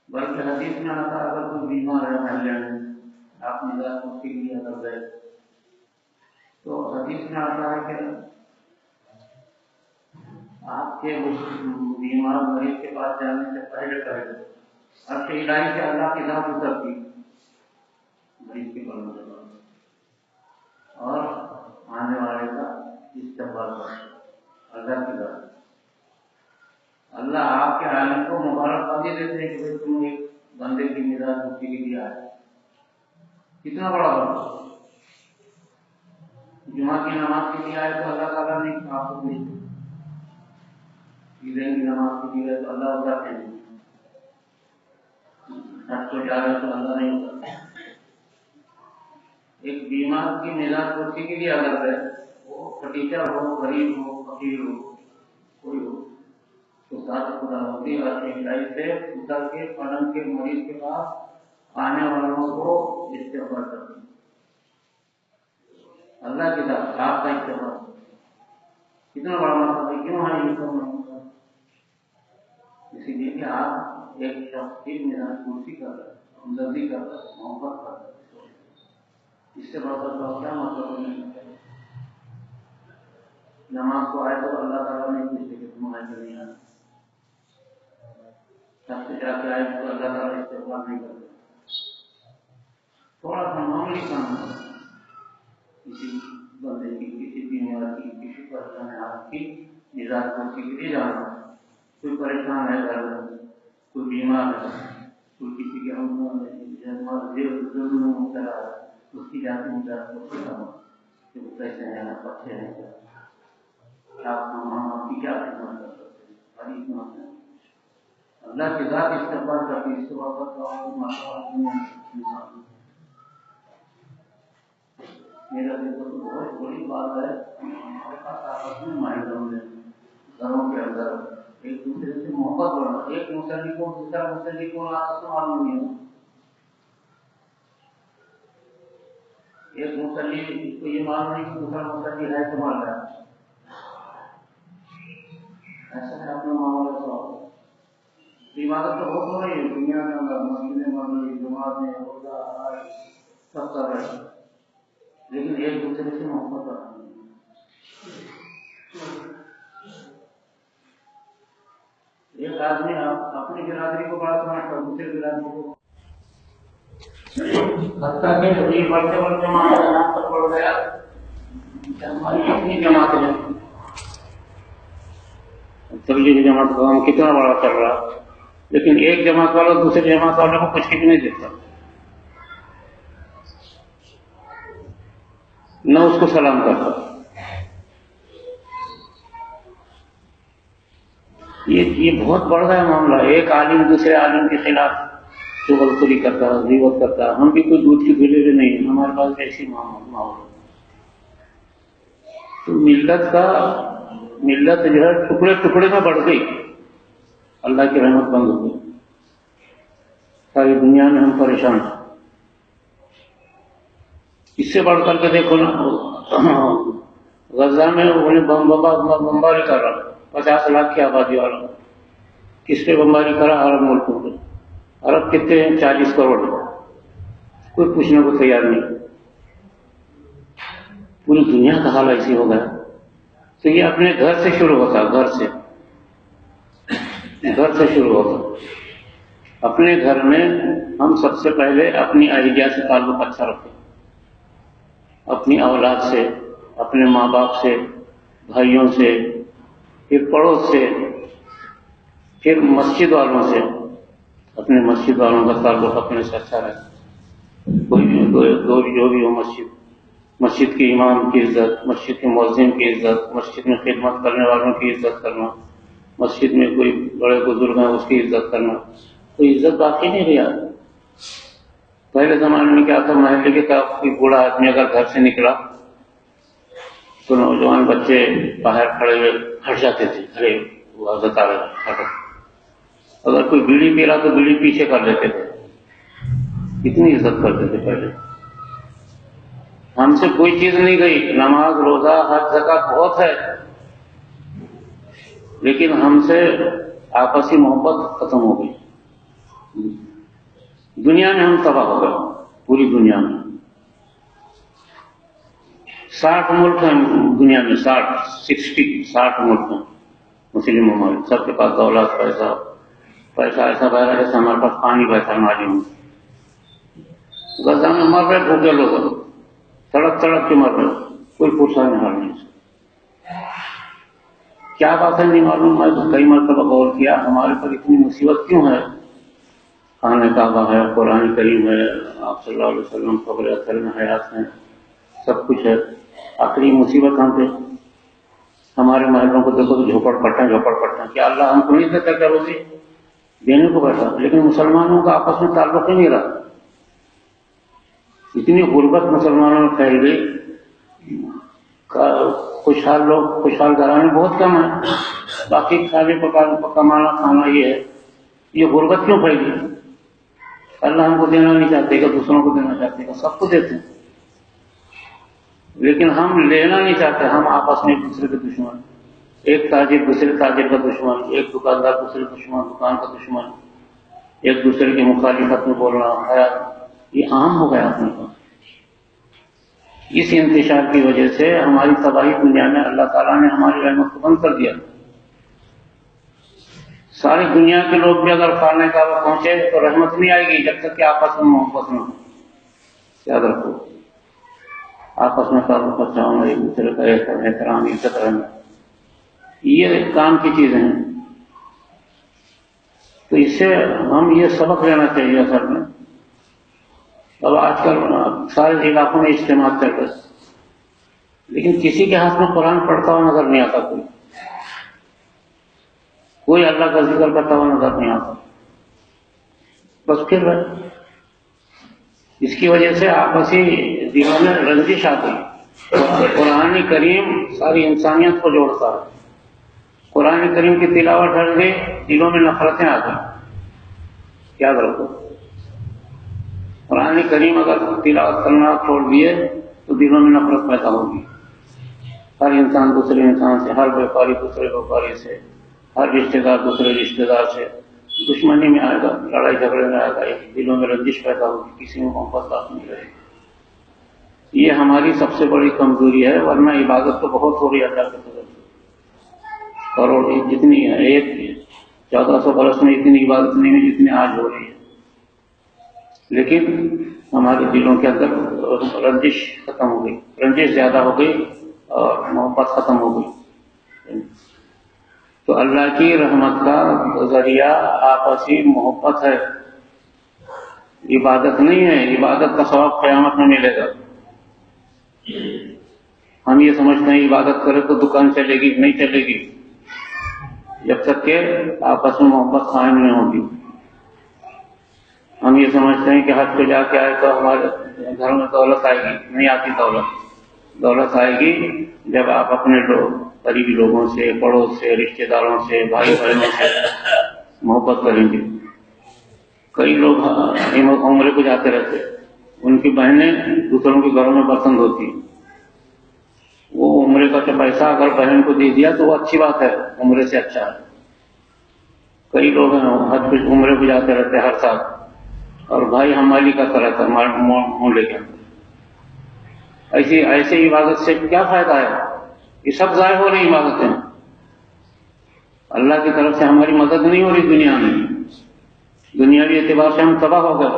بلکہ حدیث میں آتا ہے اگر کوئی بیمار ہے محلے میں آپ نظر اس کے لیے اگر گئے تو حدیث میں آتا ہے کہ آپ کے بیمار مریض کے پاس جانے سے پہلے عرش الہی سے اللہ کی ذات اترتی مریض کے پاس اور آنے والے کا استقبال کرتا اللہ کی ذات. اللہ آپ کے عالم کو مبارکبادی دیتے ہیں کہ تم ایک بندے کی مزاج مفتی کے لیے آئے. کتنا بڑا بات. جمعہ کی نماز کے لیے آئے تو اللہ تعالیٰ نے آپ کو بھیج دیا. عیدین کی نماز کے لیے تو اللہ اترتے ہیں. حج کو جا رہے تو اللہ نہیں اترتے. ایک بیمار کی مزاج مفتی کے لیے اگر ہے وہ ٹیچر ہو غریب ہو فقیر ہو کوئی ہو تو ساتھ خدا ہوتی ہے سے اتر کے پلنگ کے مریض کے پاس آنے والوں کو استقبال کرتی ہے. اللہ کی طرف آپ کا استقبال کتنا بڑا مطلب ہے. کیوں ہے یہ سب مطلب؟ اسی لیے کہ آپ ایک شخص کی مزاج کرسی کر رہے ہیں ہمدردی کر رہے ہیں محبت کر رہے ہیں. اس سے بڑا کیا مطلب نہیں. نماز کو آئے تو اللہ تعالیٰ نے پوچھتے کہ تم آئے کہ نہیں آئے. سب سے جا کے آئے تو اللہ تعالیٰ استقبال نہیں کرتے. تھوڑا سا معمولی کام ہے کسی بندے کی کسی بیمار کی کسی پریشان آپ کی مزاج کرسی کے لیے جانا. کوئی پریشان ہے گھر میں کوئی بیمار ہے کوئی کسی کے ہم مبتلا ہے اس کی جاتی مزاج کرسی کرنا کہ وہ کیسے ہیں آپ اچھے ہیں آپ کی کیا خدمت کر سکتے ہیں. بڑی خدمت ہے. اللہ کی ذات استقبال کرتی ہے. اس سے وقت میرا دیکھو تو بہت بڑی بات ہے. ہمارے پاس آپس میں ماہروں میں گھروں کے اندر ایک دوسرے سے محبت بڑھنا. ایک مسلی کو دوسرا مسلی کو آپس میں معلوم نہیں ہے. ایک مسلی کو یہ معلوم نہیں کہ دوسرا مسلی ہے تو مان رہا ہے. ایسا ہے اپنا معاملہ سوال. عبادت تو بہت ہو رہی ہے دنیا کے اندر. مسجدیں بن رہی جماعت میں روزہ حج سب کر رہے ہیں لیکن ایک دوسرے سے محبت کرنا. ایک آدمی اپنی برادری کو بڑا سمجھتا دوسرے برادری کو حتیٰ کہ بڑھتے بڑھتے ہمارا پر پڑ گیا. ہماری اپنی جماعت ہے تبلیغی جماعت کا کام کتنا بڑا چل رہا لیکن ایک جماعت والا دوسرے جماعت والے کو کچھ بھی نہیں دیتا. نہ اس کو سلام کرتا. یہ بہت بڑا ہے معاملہ. ایک عالم دوسرے عالم کے خلاف چغل خوری کرتا ہے غیبت کرتا ہے. ہم بھی کوئی دودھ کی دھلے نہیں ہمارے پاس ایسی ماحول. تو ملت جو ہے ٹکڑے ٹکڑے میں بڑھ گئی. اللہ کی رحمت بند ہو گئی. ساری دنیا میں ہم پریشان ہیں. اس سے بڑھ کر کے دیکھو نا غزہ میں بمباری کر رہا 50 لاکھ کی آبادی والا. کس پہ بمباری کرا؟ عرب ملکوں پہ. ارب کتنے ہیں؟ 40 کروڑ. کوئی پوچھنے کو تیار نہیں. پوری دنیا کا حال ایسی ہو گیا. تو یہ اپنے گھر سے شروع ہوتا، گھر سے شروع ہوتا. اپنے گھر میں ہم سب سے پہلے اپنی اہلیہ سے تعلق اچھا رکھیں، اپنی اولاد سے، اپنے ماں باپ سے، بھائیوں سے، پھر پڑوس سے، پھر مسجد والوں سے. اپنے مسجد والوں کا تعلق اپنے سے اچھا رہے. جو بھی ہو، مسجد کے امام کی عزت، مسجد کے مؤذن کی عزت، مسجد میں خدمت کرنے والوں کی عزت کرنا، مسجد میں کوئی بڑے بزرگ ہیں اس کی عزت کرنا. کوئی عزت باقی نہیں رہی. پہلے زمانے میں کیا تھا، محلے کے طرف کوئی بوڑھا آدمی اگر گھر سے نکلا تو نوجوان بچے باہر کھڑے ہوئے ہٹ جاتے تھے. ارے وہ حضرت آ رہے ہٹو. اگر کوئی بیڑی پی رہا تو بیڑی پیچھے کر لیتے تھے. کتنی عزت کرتے تھے پہلے. ہم سے کوئی چیز نہیں گئی، نماز روزہ حج زکات بہت ہے، لیکن ہم سے آپسی محبت ختم ہو گئی. دنیا میں ہم تباہ ہو گئے. پوری دنیا میں 60 ملک ہیں دنیا میں، 60 ملک ہیں مسلم ممالک. سب کے پاس دولت، پیسہ ایسا بہ رہا ہے جیسے ہمارے پاس پانی بہتا ہے نالی میں. غزہ میں مر رہے بھوکے لوگ، تڑپ کے مر رہے، کوئی پوچھا نہیں حال نہیں. کیا بات ہے نہیں معلوم. میں تو کئی مرتبہ غور کیا ہمارے پر اتنی مصیبت کیوں ہے. خانہ کعبہ ہے، قرآن کریم ہے، آپ صلی اللہ علیہ وسلم قبر اطہر میں حیات ہیں، سب کچھ ہے. آخری مصیبت ہم پہ. ہمارے محلوں کو دیکھو تو جھوپڑ پٹا. کیا اللہ ہم کو نہیں دیتا کیا روزی دینے کو بیٹھا؟ لیکن مسلمانوں کا آپس میں تعلق ہی نہیں رہا. اتنی غربت مسلمانوں میں پھیل گئی. خوشحال گھرانے بہت کم ہیں، باقی کھانے کمانا کھانا یہ ہے. یہ غربت کیوں پھیل گئی؟ اللہ ہم کو دینا نہیں چاہتے کہ دوسروں کو دینا چاہتے کہ سب کو دیتے ہیں، لیکن ہم لینا نہیں چاہتے. ہم آپس میں ایک دوسرے کے دشمن. ایک تاجر دوسرے تاجر کا دشمن، ایک دکاندار دوسرے دشمن، دکان کا دشمن، ایک دوسرے کی مخالفت میں بولنا ہے. یہ عام ہو گیا اپنے کو. اس انتشار کی وجہ سے ہماری تباہی دنیا میں اللہ تعالیٰ نے ہماری رحمت کو بند کر دیا. ساری دنیا کے لوگ بھی اگر خانہ کعبہ پہنچے تو رحمت نہیں آئے گی جب تک کہ آپس میں محبت نہ ہو. یاد رکھو، آپس میں تعلق اچھا ہونا، ایک دوسرے کا احترام عزت رہنا، یہ کام کی چیزیں ہیں. تو اس سے ہم یہ سبق لینا چاہیے. اصل میں اب آج کل سارے علاقوں میں اجتماع چل رہے، لیکن کسی کے ہاتھ میں قرآن پڑھتا ہوا نظر نہیں آتا. کوئی اللہ کا ذکر کرتا ہوا نظر نہیں آتا. بس پھر اس کی وجہ سے آپسی دلوں میں رنجش آتی. قرآن کریم ساری انسانیت کو جوڑتا ہے. قرآن کریم کی تلاوت ہٹ گئی، دلوں میں نفرتیں آ گئی. یاد رکھو، قرآن کریم اگر تلاوت کرنا چھوڑ دیے تو دلوں میں نفرت پیدا ہوگی. ہر انسان دوسرے انسان سے، ہر بیپاری دوسرے بیپاری سے، ہر رشتے دار دوسرے رشتے دار سے دشمنی میں آئے گا، لڑائی جھگڑے میں آئے گا. دلوں میں رنجش پیدا ہوگی، کسی میں محبت بات نہیں رہے گی. یہ ہماری سب سے بڑی کمزوری ہے. ورنہ عبادت تو بہت ہو رہی ہے اللہ کے فضل سے. کروڑ جتنی ہے، 1400 برس میں اتنی عبادت نہیں ہوئی جتنی آج ہو رہی ہے. لیکن ہمارے دلوں کے اندر رنجش ختم ہو گئی، رنجش زیادہ ہو گئی اور محبت ختم ہو گئی. تو اللہ کی رحمت کا ذریعہ آپسی محبت ہے، عبادت نہیں ہے. عبادت کا ثواب قیامت میں ملے گا. ہم یہ سمجھتے ہیں عبادت کرے تو دکان چلے گی، نہیں چلے گی جب تک کہ آپس میں محبت قائم نہیں ہوگی. ہم یہ سمجھتے ہیں کہ حج پہ جا کے آئے تو ہمارے گھروں میں دولت آئے گی. نہیں آتی دولت آئے گی جب آپ اپنے قریبی لوگوں سے، پڑوس سے، رشتے داروں سے، بھائی بہنوں سے محبت کریں گے. کئی لوگ عمرے کو جاتے رہتے، ان کی بہنیں دوسروں کے گھروں میں برتن دھوتی. وہ عمرے کا پیسہ اگر بہن کو دے دیا تو وہ اچھی بات ہے، عمرے سے اچھا ہے. کئی لوگ ہیں حج پہ عمرے پہ جاتے رہتے ہر سال، اور بھائی ہمالی کرتا رہتا ہے محلے کے اندر. ایسی عبادت سے کیا فائدہ ہے؟ یہ سب ضائع ہو رہی عبادتیں. اللہ کی طرف سے ہماری مدد نہیں ہو رہی دنیا میں. دنیاوی اعتبار سے ہم تباہ ہو گئے.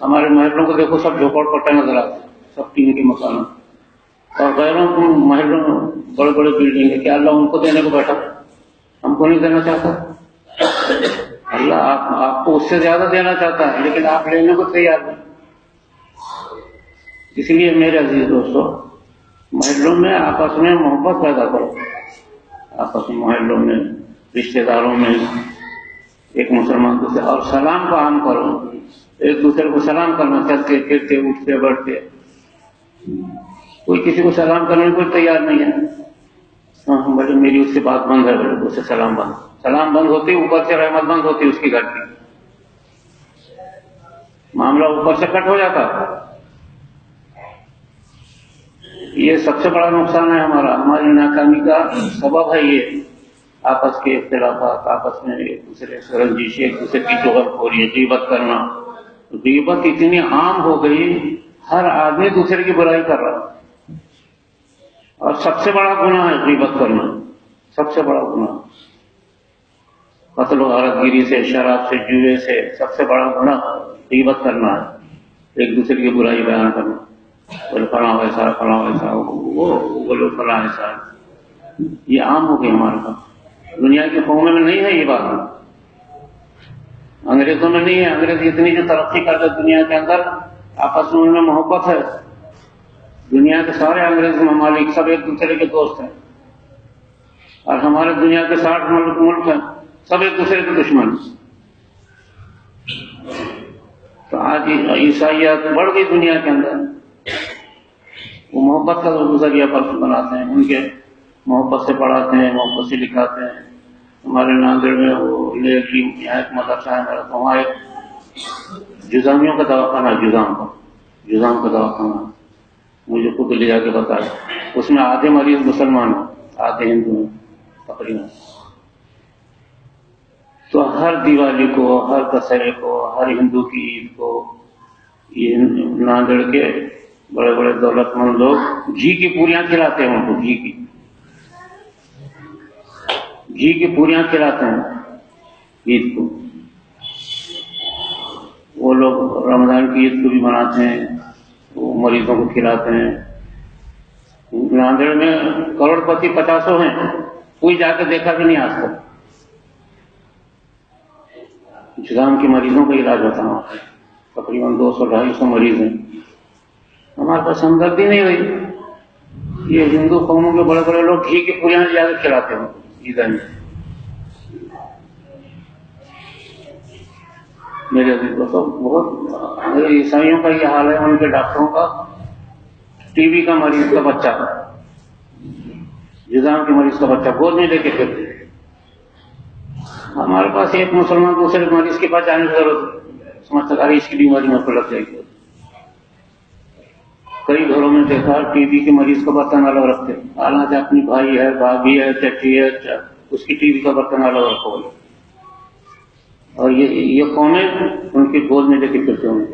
ہمارے محلوں کو دیکھو، سب جھوپڑ پٹے نظر آتے، سب ٹین کے مکان، اور غیروں کو محلوں میں بڑے بڑے بلڈنگ ہے. کیا اللہ ان کو دینے کو بیٹھا؟ ہم کو نہیں دینا چاہتا. اللہ آپ کو اس سے زیادہ دینا چاہتا ہے، لیکن آپ لینے کو تیار نہیں. اس لیے میرے عزیز دوستو، محلوں میں آپس میں محبت پیدا کرو. آپس میں محلوں میں، رشتے داروں میں ایک مسلمان دوسرے، اور سلام کو عام کرو. ایک دوسرے کو سلام کرنا، چلتے پھرتے اٹھتے بیٹھتے. کوئی کسی کو سلام کرنے کو تیار نہیں ہے. ہاں بھائی میری اس سے بات بند ہے، بھائی اس سے سلام بند. سلام بند ہوتی، اوپر سے رحمت بند ہوتی اس کی گھر کی. معاملہ اوپر سے کٹ ہو جاتا. یہ سب سے بڑا نقصان ہے ہماری ناکامی کا سبب ہے یہ آپس کے اختلافات، آپس میں ایک دوسرے سے رنجش، ایک دوسرے کی چغلخوری، غیبت کرنا. غیبت اتنی عام ہو گئی، ہر آدمی دوسرے کی برائی کر رہا. اور سب سے بڑا گناہ ہے غیبت کرنا، سب سے بڑا گناہ. قتل و غارت گیری سے، شراب سے، جوئے سے سب سے بڑا گناہ غیبت کرنا ہے. ایک دوسرے کی برائی بیان کرنا، بولے فلاں ویسا، فلاں ویسا، وہ بولے فلاں ایسا. یہ عام ہو گئی ہمارے پاس. دنیا کی قوموں میں نہیں ہے یہ بات، انگریزوں میں نہیں ہے. انگریز اتنی جو ترقی کرتے دنیا کے اندر، آپس میں ان میں محبت ہے. دنیا کے سارے انگریز ممالک سب ایک دوسرے کے دوست ہیں، اور ہمارے دنیا کے 60 ملک ہیں، سب ایک دوسرے کے دشمن. تو آج عیسائیت بڑھ گئی دنیا کے اندر. وہ محبت کا ذریعہ پر بناتے ہیں، ان کے محبت سے پڑھاتے ہیں، محبت سے لکھاتے ہیں. ہمارے ناندیڑ میں وہ یہاں ایک مدرسہ ہے میرا، تو وہاں ایک جزامیوں کا دواخانہ ہے، جزام کا دواخانہ مجھے خود لے جا کے بتایا. اس میں آدھے مریض مسلمان ہیں، آدھے ہندو ہیں تقریباً. تو ہر دیوالی کو، ہر دسہرے کو، ہر ہندو کی عید کو، یہ ناندیڑ کے بڑے بڑے دولت مند لوگ گھی کی پوریاں کھلاتے ہیں. ان کو گھی کی پوریاں کھلاتے ہیں عید کو. وہ لوگ رمضان کی عید کو بھی مناتے ہیں، وہ مریضوں کو کھلاتے ہیں. ناندیڑ میں کروڑ پتی 50 ہیں، کوئی جا کے دیکھا بھی نہیں آج تک. جذام کے مریضوں کا علاج ہوتا ہے، تقریباً 200-250 مریض ہیں. ہمارے پاس ہمدردی نہیں ہوئی. یہ ہندو قوموں کے بڑے بڑے لوگ گھی کی پوریاں جا کے کھلاتے ہیں عیدیں میں. میرے دوستوں بہت عیسائیوں کا یہ حال ہے. ان کے ڈاکٹروں کا ٹی بی کا مریض کا بچہ، جذام کے مریض کا بچہ گود میں لے کے پھرتے. ہمارے پاس ایک مسلمان دوسرے مریض کے پاس جانے کی ضرورت ہے، سمجھتا ہے اس کی بیماری میں پھر لگ جائے گی. کئی گھروں میں دیکھا ٹی بی کے مریض کا برتن الگ رکھتے، حالانکہ اپنی بھائی ہے، بھابھی ہے، چچی ہے، اس کی ٹی بی کا برتن الگ رکھو. اور یہ قومیں ان کی گود میں لے کے پھرتے ہوں.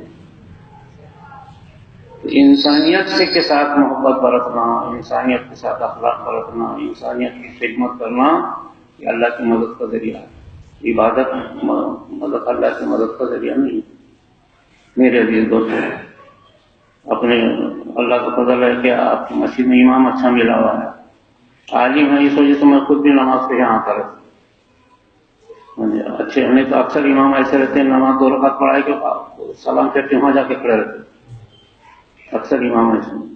انسانیت کے ساتھ محبت برتنا، انسانیت کے ساتھ اخلاق برتنا، انسانیت کی خدمت کرنا، یہ اللہ کی مدد کا ذریعہ ہے. عبادت مدد اللہ کی مدد کا ذریعہ نہیں. میرے عزیز دوستوں، اپنے اللہ کا فضل ہے کہ آپ کی مسجد میں امام اچھا ملا ہوا ہے، عالم ہے. اس وجہ سے میں خود بھی نماز پہ یہاں آتا رہتا. اچھے نہیں تو اکثر امام ایسے رہتے ہیں، نماز 2 رکعت پڑھائے کے سلام کرتے وہاں جا کے کھڑے رہتے. اکثر امام ایسے ہیں.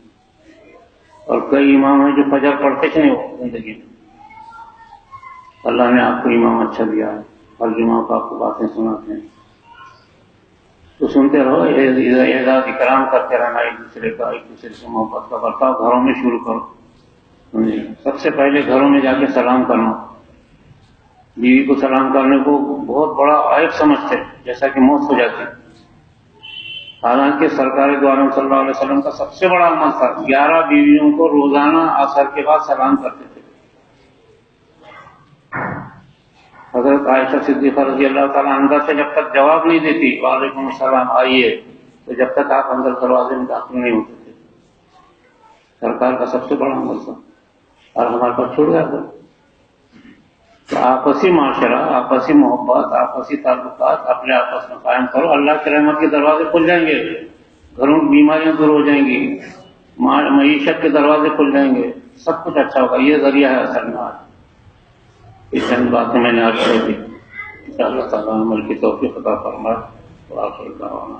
اور کئی امام ہیں جو فجر پڑھتے ہی نہیں ہو زندگی میں. اللہ نے آپ کو امام اچھا دیا ہے، ہر جمعہ کو آپ کو باتیں سناتے ہیں. تو سنتے رہو، اعزاز اکرام کرتے رہنا ایک دوسرے کا، ایک دوسرے سے محبت کا برتاؤ گھروں میں شروع کرو. سب سے پہلے گھروں میں جا کے سلام کرنا. بیوی کو سلام کرنے کو بہت بڑا عیب سمجھتے، جیسا کہ موت ہو جاتی. حالانکہ سرکار دو عالم صلی اللہ علیہ وسلم کا سب سے بڑا عمل تھا، 11 بیویوں کو روزانہ عصر کے بعد سلام کرتے تھے. حضرت عائشہ صدیقہ رضی اللہ تعالیٰ عنہ سے جب تک جواب نہیں دیتی وعلیکم السلام آئیے، تو جب تک آپ اندر دروازے میں داخل نہیں ہوتے تھے۔ سرکار کا سب سے بڑا عمل تھا اور ہمارے پاس چھوڑ گیا تھا۔ تو آپسی معاشرہ، آپسی محبت، آپسی تعلقات اپنے آپس میں قائم کرو، اللہ کے رحمت کے دروازے کھل جائیں گے، گھروں کی بیماریاں دور ہو جائیں گی، معیشت کے دروازے کھل جائیں گے، سب کچھ اچھا ہوگا۔ یہ ذریعہ ہے اصل میں آج اس چند باتیں میں نے آج کر دی، اللہ تعالیٰ عمل کی توفیق عطا فرمائے۔ وآخر دعوانا